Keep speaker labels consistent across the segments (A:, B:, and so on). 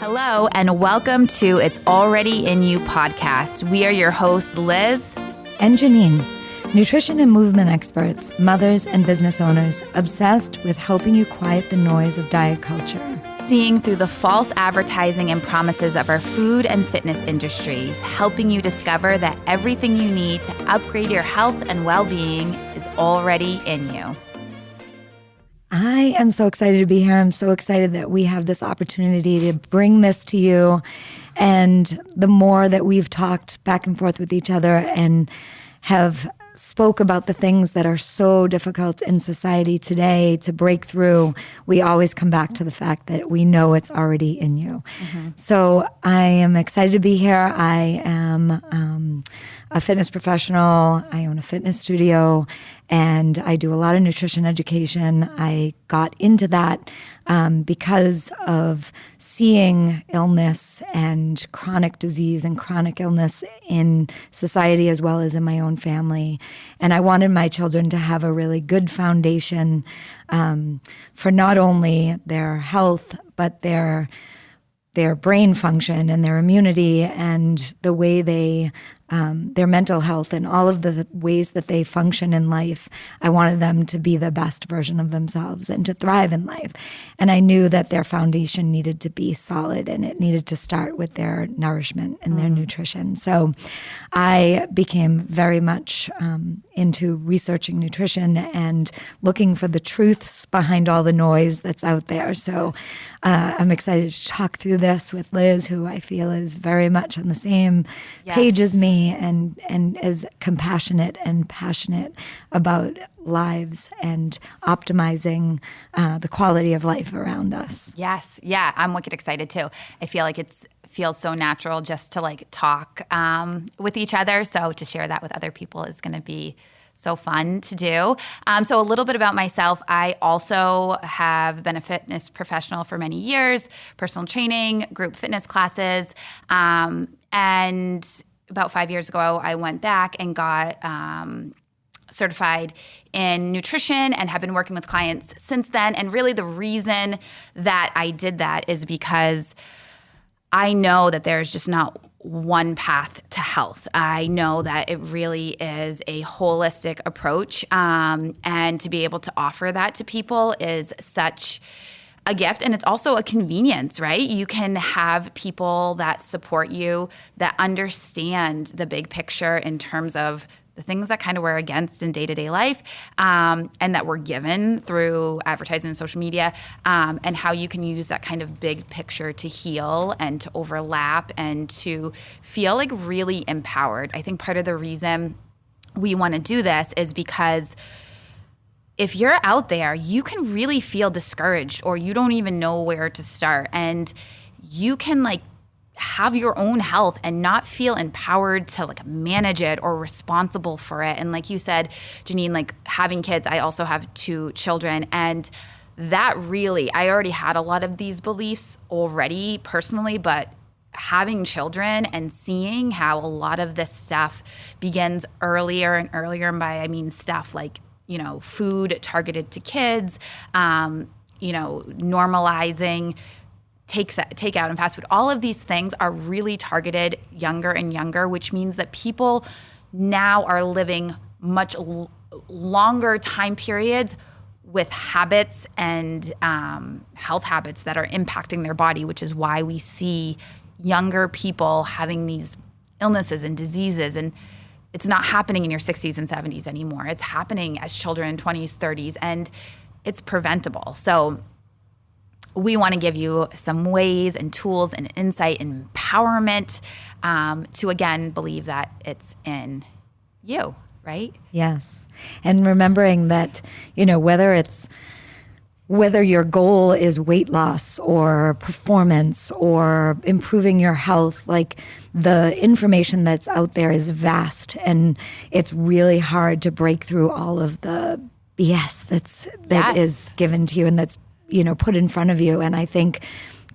A: Hello, and welcome to It's Already In You podcast. We are your hosts, Liz
B: and Jenine, nutrition and movement experts, mothers and business owners, obsessed with helping you quiet the noise of diet culture.
A: Seeing through the false advertising and promises of our food and fitness industries, helping you discover that everything you need to upgrade your health and well-being is already in you.
B: I am so excited to be here. I'm so excited that we have this opportunity to bring this to you. And the more that we've talked back and forth with each other and have spoke about the things that are so difficult in society today to break through, we always come back to the fact that we know it's already in you. Mm-hmm. So I am excited to be here. I am a fitness professional. I own a fitness studio, and I do a lot of nutrition education. I got into that because of seeing illness and chronic disease and chronic illness in society as well as in my own family. And I wanted my children to have a really good foundation for not only their health, but their brain function and their immunity and the way they their mental health and all of the ways that they function in life. I wanted them to be the best version of themselves and to thrive in life. And I knew that their foundation needed to be solid, and it needed to start with their nourishment and their nutrition. So I became very much into researching nutrition and looking for the truths behind all the noise that's out there. So I'm excited to talk through this with Liz, who I feel is very much on the same page as me, and is compassionate and passionate about lives and optimizing the quality of life around us.
A: Yes. Yeah. I'm wicked excited too. I feel like feels so natural just to talk with each other. So to share that with other people is going to be so fun to do. So a little bit about myself. I also have been a fitness professional for many years, personal training, group fitness classes, and about 5 years ago, I went back and got certified in nutrition and have been working with clients since then. And really the reason that I did that is because I know that there's just not one path to health. I know that it really is a holistic approach, and to be able to offer that to people is such a gift, and it's also a convenience, right? You can have people that support you, that understand the big picture in terms of the things that kind of we're against in day-to-day life, and that we're given through advertising and social media, and how you can use that kind of big picture to heal and to overlap and to feel really empowered. I think part of the reason we want to do this is because if you're out there, you can really feel discouraged, or you don't even know where to start. And you can have your own health and not feel empowered to manage it or responsible for it. And like you said, Jenine, having kids, I also have 2 children. And that really, I already had a lot of these beliefs already personally, but having children and seeing how a lot of this stuff begins earlier and earlier, and by I mean stuff food targeted to kids, normalizing takeout and fast food. All of these things are really targeted younger and younger, which means that people now are living much longer time periods with habits and health habits that are impacting their body, which is why we see younger people having these illnesses and diseases. And it's not happening in your 60s and 70s anymore. It's happening as children, 20s, 30s, and it's preventable. So we want to give you some ways and tools and insight and empowerment to, again, believe that it's in you, right?
B: Yes. And remembering that, whether your goal is weight loss or performance or improving your health, the information that's out there is vast, and it's really hard to break through all of the BS that is given to you and that's put in front of you. And I think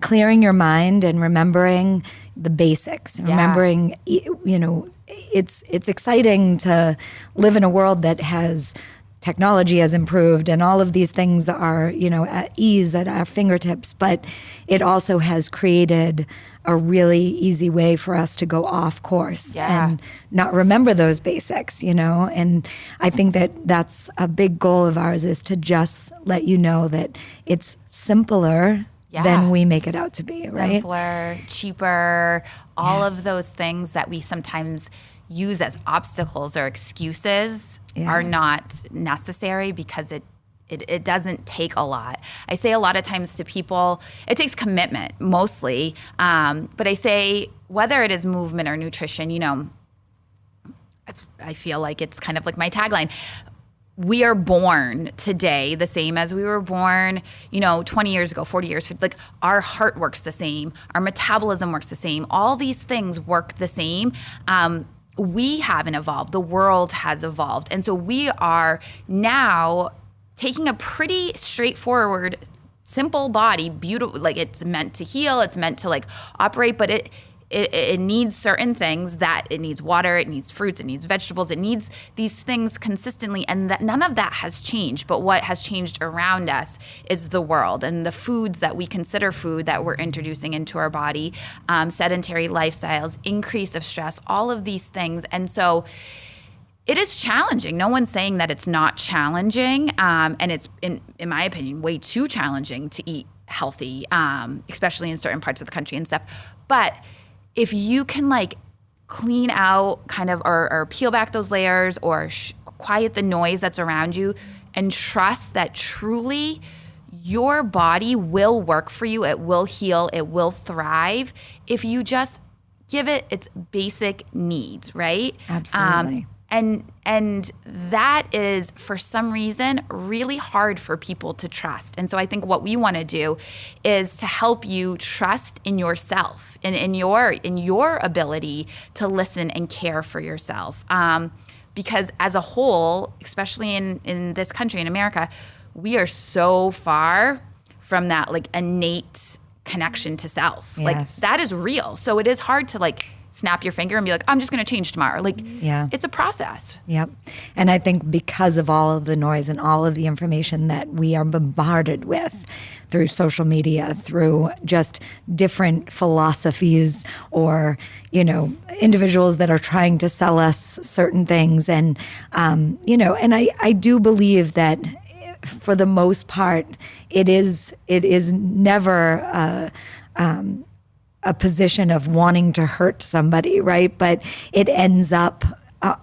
B: clearing your mind and remembering the basics, remembering it's exciting to live in a world that has technology has improved and all of these things are, at ease at our fingertips, but it also has created a really easy way for us to go off course and not remember those basics, and I think that that's a big goal of ours, is to just let you know that it's simpler than we make it out to be, right?
A: Simpler, cheaper, all of those things that we sometimes use as obstacles or excuses are not necessary, because it doesn't take a lot. I say a lot of times to people, it takes commitment mostly. But I say, whether it is movement or nutrition, I feel like it's kind of like my tagline. We are born today the same as we were born, 20 years ago, 40 years. Like, our heart works the same. Our metabolism works the same. All these things work the same. We haven't evolved. The world has evolved. And so we are now taking a pretty straightforward, simple body, beautiful, like it's meant to heal, it's meant to like operate, but it needs certain things, that it needs water, it needs fruits, it needs vegetables, it needs these things consistently, and that none of that has changed. But what has changed around us is the world and the foods that we consider food that we're introducing into our body, sedentary lifestyles, increase of stress, all of these things. And so it is challenging. No one's saying that it's not challenging, and it's, in my opinion, way too challenging to eat healthy, especially in certain parts of the country and stuff. But if you can like clean out kind of or peel back those layers or quiet the noise that's around you and trust that truly your body will work for you, it will heal, it will thrive if you just give it its basic needs, right?
B: Absolutely.
A: And that is, for some reason, really hard for people to trust. And so I think what we want to do is to help you trust in yourself and in your ability to listen and care for yourself. Because as a whole, especially in this country, in America, we are so far from that like innate connection to self.
B: Yes.
A: Like, that is real. So it is hard to like snap your finger and be like, I'm just going to change tomorrow. Like, it's a process.
B: Yep. And I think because of all of the noise and all of the information that we are bombarded with through social media, through just different philosophies or, individuals that are trying to sell us certain things. And, and I do believe that for the most part, it is never a position of wanting to hurt somebody, right? But it ends up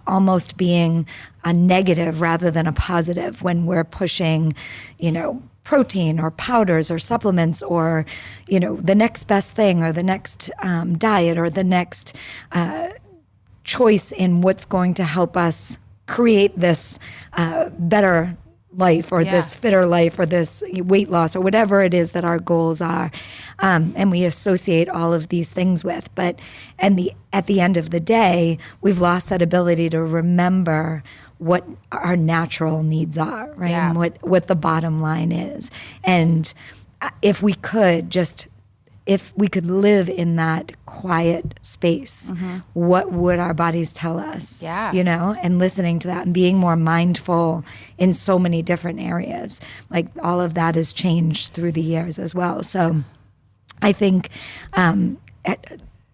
B: almost being a negative rather than a positive when we're pushing, protein or powders or supplements or, the next best thing or the next diet or the next choice in what's going to help us create this better life or this fitter life or this weight loss or whatever it is that our goals are. And we associate all of these things with. But at the end of the day, we've lost that ability to remember what our natural needs are, right?
A: Yeah.
B: And what the bottom line is. And if we could live in that quiet space, what would our bodies tell us?
A: Yeah.
B: And listening to that and being more mindful in so many different areas. Like, all of that has changed through the years as well. So I think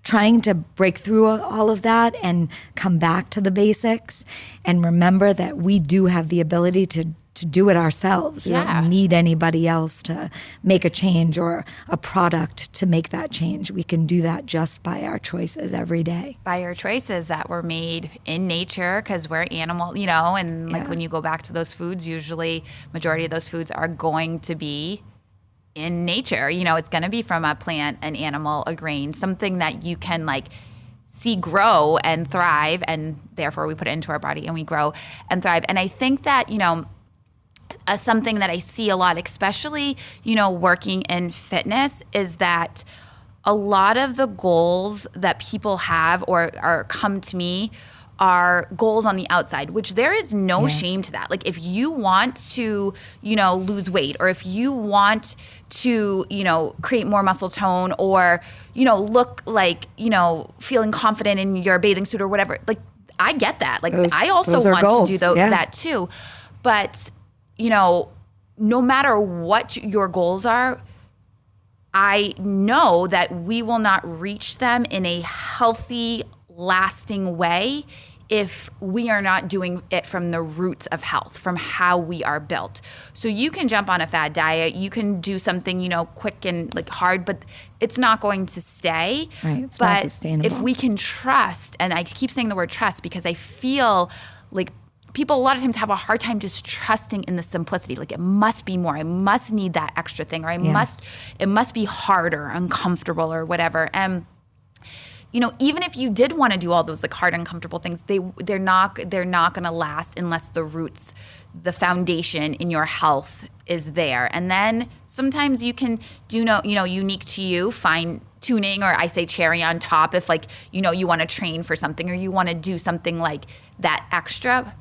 B: trying to break through all of that and come back to the basics and remember that we do have the ability to do it ourselves. We don't need anybody else to make a change or a product to make that change. We can do that just by our choices every day.
A: By our choices that were made in nature, because we're animal, and like when you go back to those foods, usually majority of those foods are going to be in nature. It's going to be from a plant, an animal, a grain, something that you can like see grow and thrive, and therefore we put it into our body and we grow and thrive. And I think that, something that I see a lot, especially, working in fitness, is that a lot of the goals that people have or come to me are goals on the outside, which there is no shame to that. Like, if you want to, lose weight, or if you want to, create more muscle tone, or, look like, feeling confident in your bathing suit or whatever, like, I get that. Like, I also want to do that too. But, you know, no matter what your goals are, I know that we will not reach them in a healthy, lasting way if we are not doing it from the roots of health, from how we are built. So you can jump on a fad diet, you can do something, you know, quick and like hard, but it's not going to stay.
B: Right, it's
A: but
B: not sustainable.
A: If we can trust, and I keep saying the word trust because I feel like people a lot of times have a hard time just trusting in the simplicity. Like, it must be more. I must need that extra thing, or it must be hard or uncomfortable or whatever. And you know, even if you did want to do all those like hard, uncomfortable things, they're not going to last unless the roots, the foundation in your health is there. And then sometimes you can do unique to you, fine tuning, or I say cherry on top if like, you know, you want to train for something or you want to do something like that extra.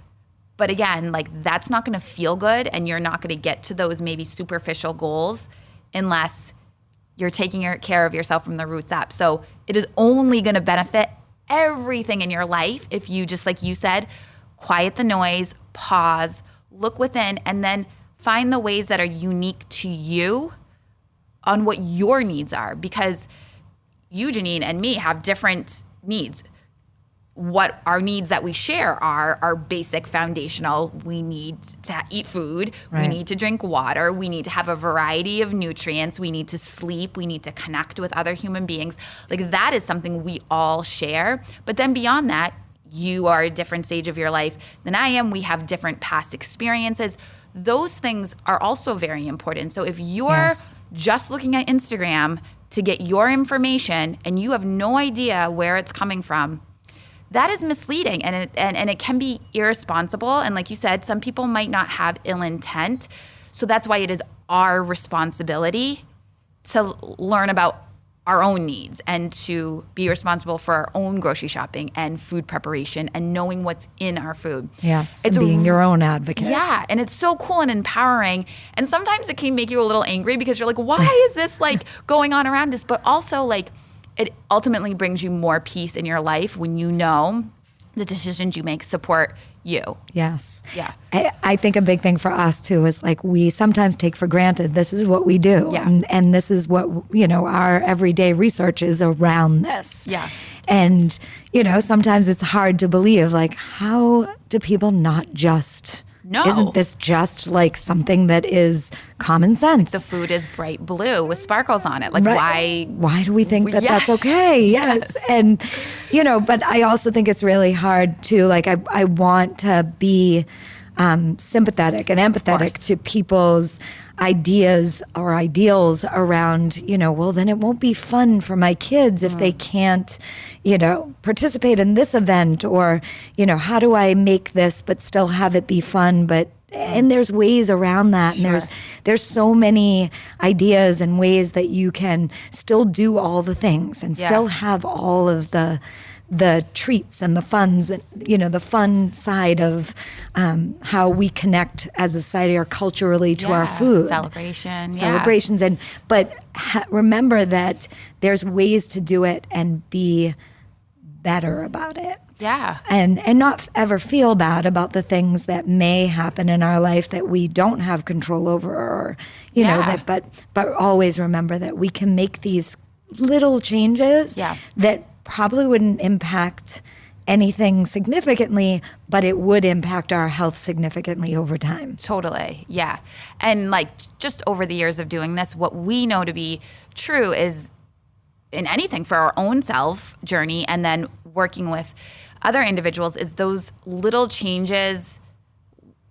A: But again, like, that's not going to feel good, and you're not going to get to those maybe superficial goals unless you're taking care of yourself from the roots up. So it is only going to benefit everything in your life if you, just like you said, quiet the noise, pause, look within, and then find the ways that are unique to you on what your needs are. Because you, Jenine, and me have different needs. What our needs that we share are basic, foundational. We need to eat food. Right. We need to drink water. We need to have a variety of nutrients. We need to sleep. We need to connect with other human beings. Like, that is something we all share. But then beyond that, you are at a different stage of your life than I am. We have different past experiences. Those things are also very important. So if you're just looking at Instagram to get your information and you have no idea where it's coming from, that is misleading, and it can be irresponsible. And like you said, some people might not have ill intent. So that's why it is our responsibility to learn about our own needs and to be responsible for our own grocery shopping and food preparation and knowing what's in our food.
B: Yes, it's being your own advocate.
A: Yeah, and it's so cool and empowering. And sometimes it can make you a little angry because you're like, why is this like going on around us? But also, like, it ultimately brings you more peace in your life when you know the decisions you make support you.
B: Yes.
A: Yeah.
B: I think a big thing for us too is like, we sometimes take for granted this is what we do.
A: Yeah.
B: And this is what, you know, our everyday research is around this.
A: Yeah.
B: And, you know, sometimes it's hard to believe, like, how do people not just...
A: No.
B: Isn't this just like something that is common sense?
A: The food is bright blue with sparkles on it. Like,
B: why do we think that that's okay? Yes. And, you know, but I also think it's really hard to, like, I want to be sympathetic and empathetic to people's ideas or ideals around, you know, well, then it won't be fun for my kids if they can't, you know, participate in this event, or, you know, how do I make this but still have it be fun? But and there's ways around that.
A: Sure.
B: And there's so many ideas and ways that you can still do all the things and still have all of the treats and the funs, you know, the fun side of how we connect as a society or culturally to our food. Celebrations. And but remember that there's ways to do it and be better about it.
A: Yeah.
B: And not ever feel bad about the things that may happen in our life that we don't have control over, or, you know, that, but always remember that we can make these little changes that probably wouldn't impact anything significantly, but it would impact our health significantly over time.
A: Totally. Yeah. And like, just over the years of doing this, what we know to be true is in anything for our own self journey and then working with other individuals is those little changes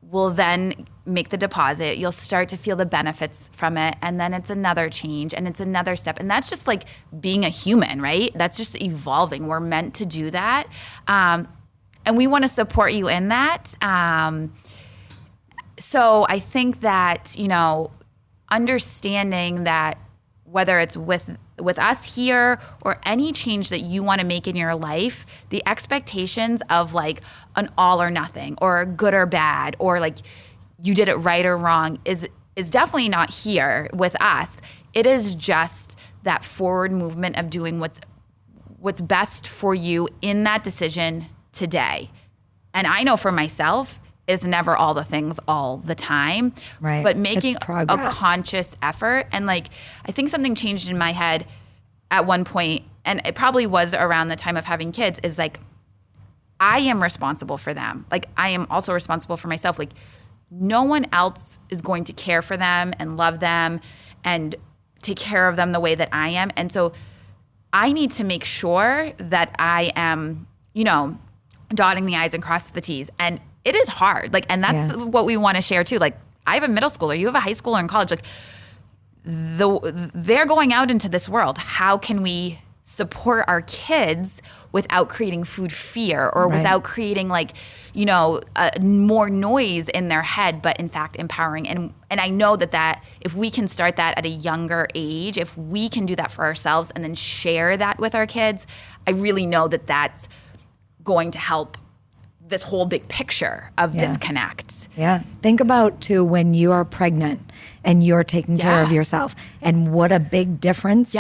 A: will then make the deposit. You'll start to feel the benefits from it. And then it's another change and it's another step. And that's just like being a human, right? That's just evolving. We're meant to do that. And we want to support you in that. So I think that, you know, understanding that whether it's with us here or any change that you want to make in your life, the expectations of like an all or nothing or good or bad or like you did it right or wrong is definitely not here with us. It is just that forward movement of doing what's best for you in that decision today. And I know for myself, is never all the things all the time.
B: Right.
A: But making
B: It's
A: a
B: progress.
A: conscious effort. And like, I think something changed in my head at one point, and it probably was around the time of having kids, is like, I am responsible for them. Like, I am also responsible for myself. Like, no one else is going to care for them and love them and take care of them the way that I am. And so I need to make sure that I am, dotting the I's and crossing the T's. And it is hard. Like, and that's what we want to share too. Like, I have a middle schooler, you have a high schooler in college. Like, they're going out into this world. How can we support our kids without creating food fear or without creating more noise in their head, but in fact empowering? And I know that if we can start that at a younger age, if we can do that for ourselves and then share that with our kids, I really know that that's going to help this whole big picture of disconnect.
B: Yeah. Think about too when you are pregnant and you're taking care of yourself, and what a big difference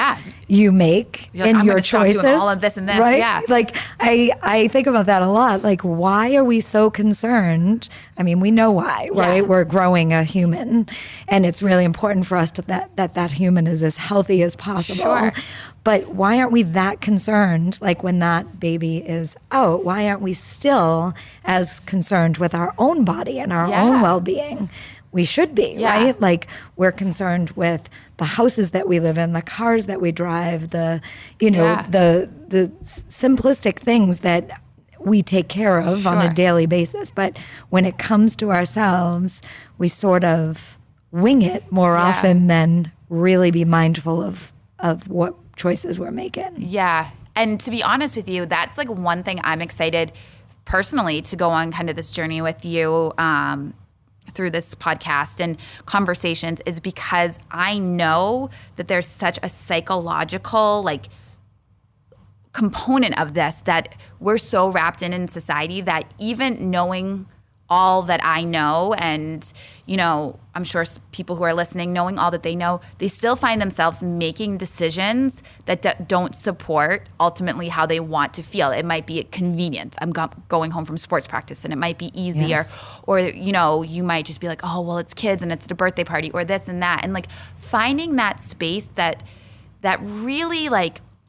B: you make in
A: I'm
B: your
A: gonna stop
B: choices.
A: doing all of this and this,
B: right?
A: yeah.
B: Like I think about that a lot. Like, why are we so concerned? I mean, we know why, right?
A: Yeah.
B: We're growing a human, and it's really important for us that human is as healthy as possible.
A: Sure.
B: But why aren't we that concerned, like when that baby is out? Why aren't we still as concerned with our own body and our own well-being? We should be, right? Like, we're concerned with the houses that we live in, the cars that we drive, the simplistic things that we take care of on a daily basis. But when it comes to ourselves, we sort of wing it more often than really be mindful of what choices we're making.
A: Yeah. And to be honest with you, that's like one thing I'm excited personally to go on kind of this journey with you through this podcast and conversations, is because I know that there's such a psychological component of this, that we're so wrapped in society that even knowing all that I know, and I'm sure people who are listening, knowing all that they know, they still find themselves making decisions that don't support ultimately how they want to feel. It might be convenience. I'm going home from sports practice and it might be easier. Or, you might just be like, oh, well, it's kids and it's the birthday party or this and that. And finding that space that really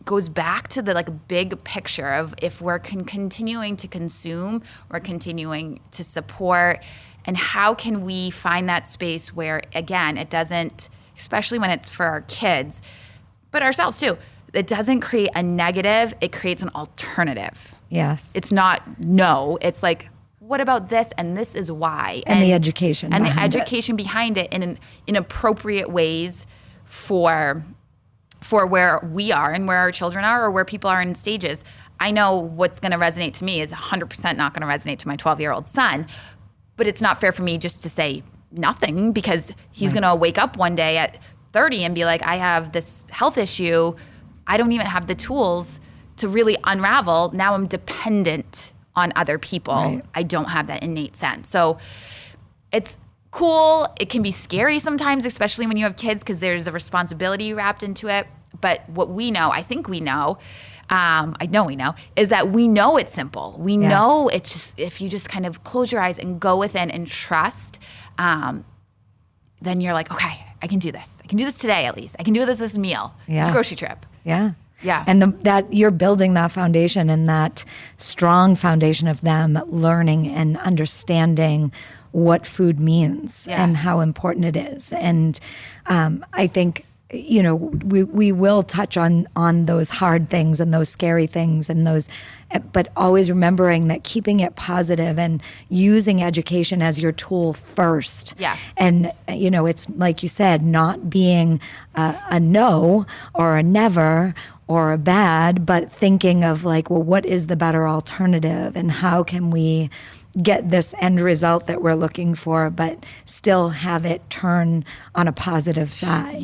A: goes back to the big picture of, if we're continuing to consume, we're continuing to support, and how can we find that space where, again, it doesn't, especially when it's for our kids, but ourselves too, it doesn't create a negative, it creates an alternative.
B: Yes.
A: It's not no, it's like, what about this? And this is why.
B: And the education
A: and
B: behind
A: the education behind it in appropriate ways for where we are and where our children are, or where people are in stages. I know what's going to resonate to me is 100% not going to resonate to my 12-year-old son, but it's not fair for me just to say nothing, because he's going to wake up one day at 30 and be like, I have this health issue. I don't even have the tools to really unravel. Now I'm dependent on other people.
B: Right.
A: I don't have that innate sense. So it's cool. It can be scary sometimes, especially when you have kids, because there's a responsibility wrapped into it. But what we know, I think we know, I know we know, is that we know it's simple. We know it's just, if you just kind of close your eyes and go within and trust, then you're like, okay, I can do this. I can do this today at least. I can do this meal, this grocery trip.
B: Yeah.
A: Yeah.
B: And that you're building that foundation, and that strong foundation of them learning and understanding what food means and how important it is. And I think, we will touch on those hard things and those scary things and those, but always remembering that keeping it positive and using education as your tool first.
A: Yeah.
B: And, it's like you said, not being a no or a never or a bad, but thinking of what is the better alternative, and how can we get this end result that we're looking for, but still have it turn on a positive side,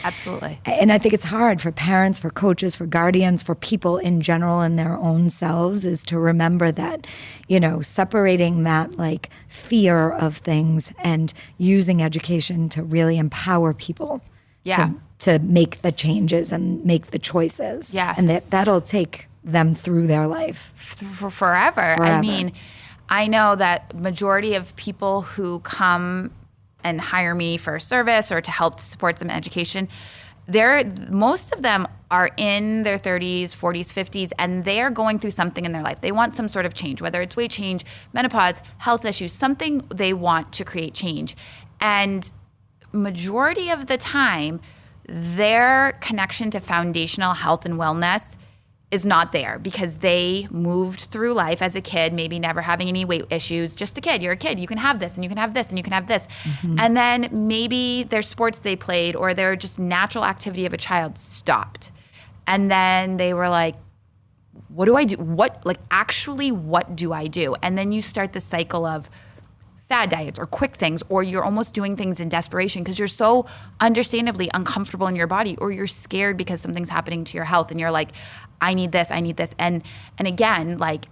A: Absolutely.
B: And I think it's hard for parents, for coaches, for guardians, for people in general in their own selves, is to remember that, separating that fear of things and using education to really empower people to make the changes and make the choices.
A: Yes.
B: And that'll take them through their life.
A: For forever. I mean, I know that majority of people who come and hire me for a service or to help to support them in education, most of them are in their 30s, 40s, 50s, and they are going through something in their life. They want some sort of change, whether it's weight change, menopause, health issues, something they want to create change. And majority of the time, their connection to foundational health and wellness is not there because they moved through life as a kid, maybe never having any weight issues, just a kid. You're a kid. You can have this and you can have this and you can have this. Mm-hmm. And then maybe their sports they played or their just natural activity of a child stopped. And then they were like, what do I do? What do I do? And then you start the cycle of fad diets or quick things, or you're almost doing things in desperation because you're so understandably uncomfortable in your body, or you're scared because something's happening to your health and you're like, I need this. And again, like,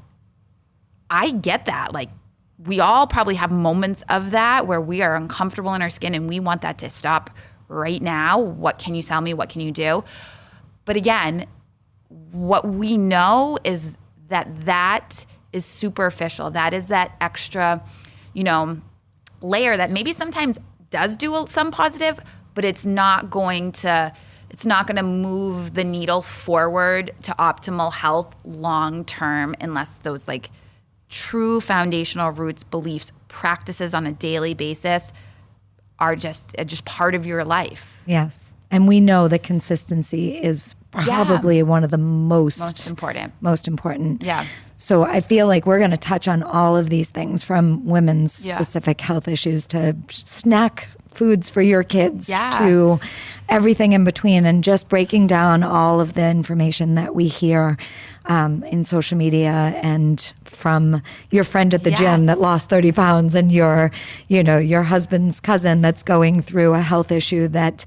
A: I get that. Like, we all probably have moments of that where we are uncomfortable in our skin and we want that to stop right now. What can you tell me? What can you do? But again, what we know is that is superficial. That is that extra, layer that maybe sometimes does do some positive, but it's not going to move the needle forward to optimal health long term unless those like true foundational roots, beliefs, practices on a daily basis are just part of your life.
B: Yes. And we know that consistency is probably one of the most important.
A: Yeah.
B: So I feel like we're going to touch on all of these things, from women's specific health issues to snack foods for your kids to everything in between, and just breaking down all of the information that we hear in social media and from your friend at the gym that lost 30 pounds and your husband's cousin that's going through a health issue that,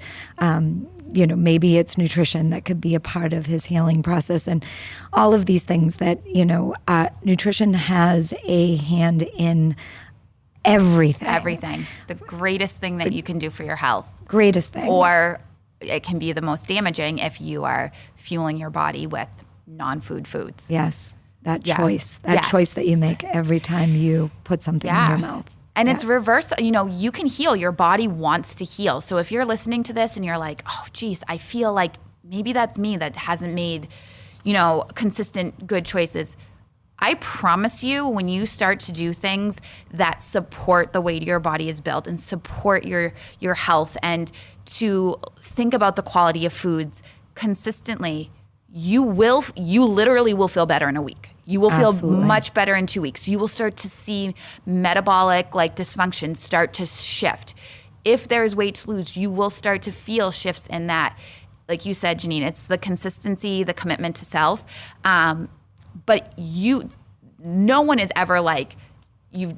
B: maybe it's nutrition that could be a part of his healing process, and all of these things that, nutrition has a hand in everything.
A: Everything. The greatest thing that you can do for your health.
B: Greatest thing.
A: Or it can be the most damaging if you are fueling your body with non-food foods.
B: Yes. That choice that you make every time you put something in your mouth.
A: And it's reverse. You can heal. Your body wants to heal. So if you're listening to this and you're like, oh, geez, I feel like maybe that's me that hasn't made, consistent good choices. I promise you, when you start to do things that support the way your body is built and support your health, and to think about the quality of foods consistently, you literally will feel better in a week. You will feel much better in 2 weeks. You will start to see metabolic dysfunction start to shift. If there's weight to lose, you will start to feel shifts in that. Like you said, Jenine, it's the consistency, the commitment to self. But no one is ever like, you've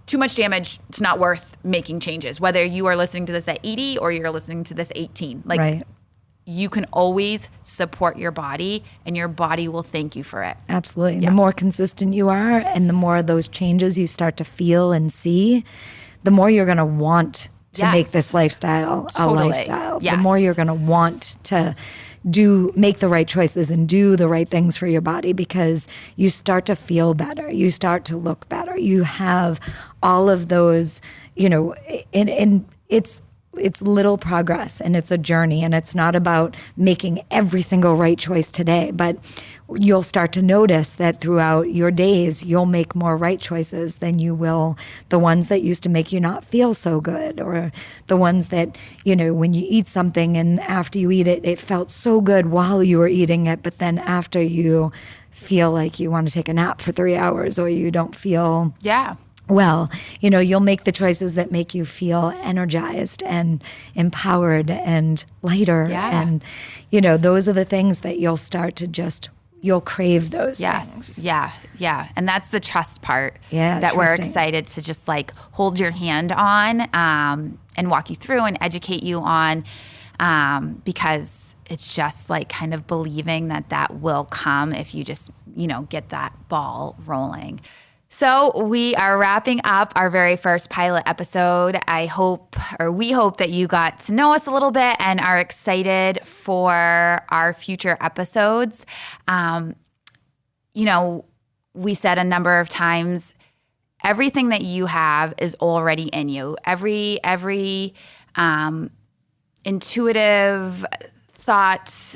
A: too much damage, it's not worth making changes. Whether you are listening to this at 80 or you're listening to this 18. Right. You can always support your body, and your body will thank you for it.
B: Absolutely. Yeah. The more consistent you are and the more of those changes you start to feel and see, the more you're going to want to make this lifestyle a lifestyle. Yes. The more you're going to want to make the right choices and do the right things for your body, because you start to feel better. You start to look better. You have all of those, and it's little progress, and it's a journey, and it's not about making every single right choice today, but you'll start to notice that throughout your days, you'll make more right choices than you will the ones that used to make you not feel so good, or the ones that, when you eat something and after you eat it, it felt so good while you were eating it, but then after you feel like you want to take a nap for 3 hours, or you don't feel well, you'll make the choices that make you feel energized and empowered and lighter. And, those are the things that you'll start to you'll crave those things. Yeah. And that's the trust part that we're excited to just hold your hand on and walk you through and educate you on, because it's just kind of believing that will come if you just, get that ball rolling. So we are wrapping up our very first pilot episode. We hope that you got to know us a little bit and are excited for our future episodes. We said a number of times,
A: everything that you have is already in you. Every intuitive thought,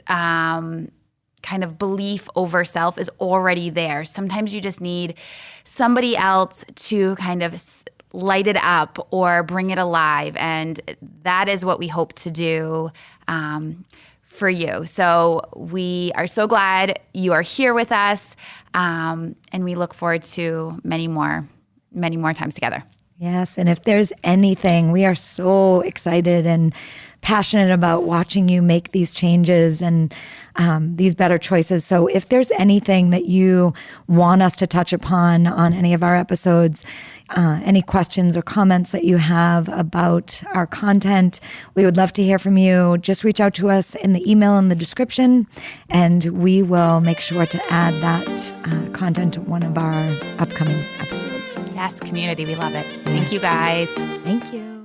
A: kind of belief over self is already there. Sometimes you just need somebody else to kind of light it up or bring it alive. And that is what we hope to do for you. So we are so glad you are here with us. And we look forward to many more times together.
B: Yes. And if there's anything, we are so excited and passionate about watching you make these changes and these better choices. So if there's anything that you want us to touch upon on any of our episodes, any questions or comments that you have about our content, we would love to hear from you. Just reach out to us in the email in the description, and we will make sure to add that content to one of our upcoming episodes.
A: Yes, community, we love it. Thank you guys.
B: Thank you.